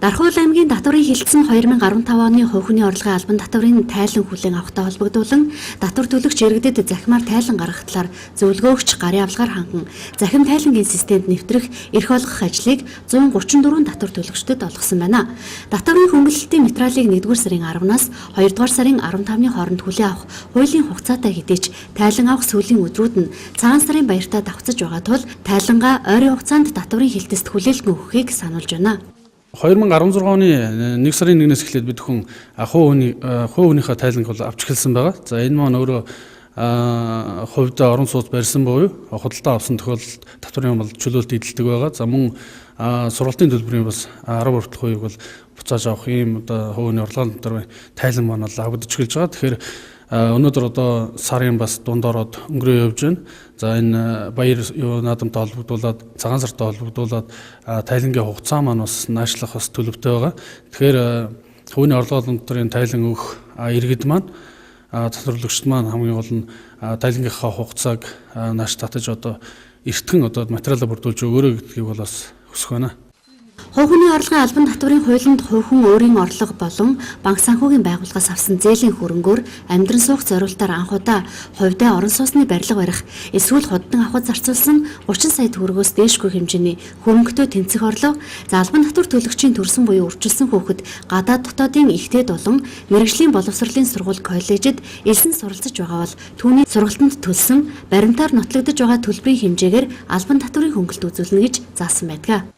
Дархуул аймгийн татврын хилцэн 2015 оны хувь хүний орлогын албан татврын тайлан хүлээн авахтай холбогдуулан татвар төлөгч иргэдэд захимаар тайлан гаргах талаар зөвлөгөөгч гарын авлагаар ханхан захим тайлангийн системд нэвтрэх эрх олгох ажлыг 134 татвар төлөгчдөд олгосон байна. Татврын хөнгөлөлтийн материалыг 1-р сарын 10-наас 2-р сарын 15-ны хооронд хүлээн авах хуулийн хугацаатай хэдий ч тайлан авах сүүлийн өдрүүд нь цагаан сарын баяртаа давхцаж байгаа тул тайлангаа ойрын хугацаанд татврын хилтэст хүлээлгэн өгөхийг сануулж байна. 2016 оны 1 сарын 1-ээс эхлээд бид хүн хувийнхаа тайланг бол авч эхэлсэн байгаа. За энэ маань өөрөө хувьд орон сууц барьсан буюу худалдаа авсан тохиолдолд татврын бол чөлөөлт эдэлдэг байгаа. За мөн сургалтын төлбөрийн бас 10 хүртэл хувийг бол буцааж авах ийм одоо хувийн орлогын татврын тайлан маань бол авагдаж эхэлж байгаа. Тэгэхээр өнөөдөр одоо сарын бас дундороод өнгөрөө явж байна. За энэ баяр наадамтай холбогдуулаад цагаан сартай холбогдуулаад тайлангийн хугацаа маань бас наашлах бас төлөвтэй байгаа. Тэгэхээр хувийн орлогын татврын тайлан өгөх иргэд маань татварлөгчд маань хамгийн гол нь тайлангийнхаа хугацааг нааш татаж одоо эртхэн одоо материалаа бүрдүүлж өгөөрэй гэдгийг бол бас хүсэх байна. Хувь хүний орлогын албан татврын хуулинд хувь хүн өөрийн орлого болон банк санхүүгийн байгууллагаас авсан зээлийн хөрөнгөөр амьдран суух зорилтоор анх удаа хувьдаа орон сууцны барилга барих эсвэл худдан авахд зарцуулсан 30 сая төгрөгөөс дээшгүй хэмжээний хөрөнгөтэй тэнцэх орлого, албан татвар төлөгчийн төрсөн буюу үржилсэн хүүхэд гадаад дотоодын ихтэйд болон мэргэжлийн боловсролын сургууль коллежид элсэн суралцж байгаа бол түүний сургалтанд төлсөн баримтаар нотлогдож байгаа төлбөрийн хэмжээгээр албан татврын хөнгөлт үзүүлнэ гэж заасан байдаг.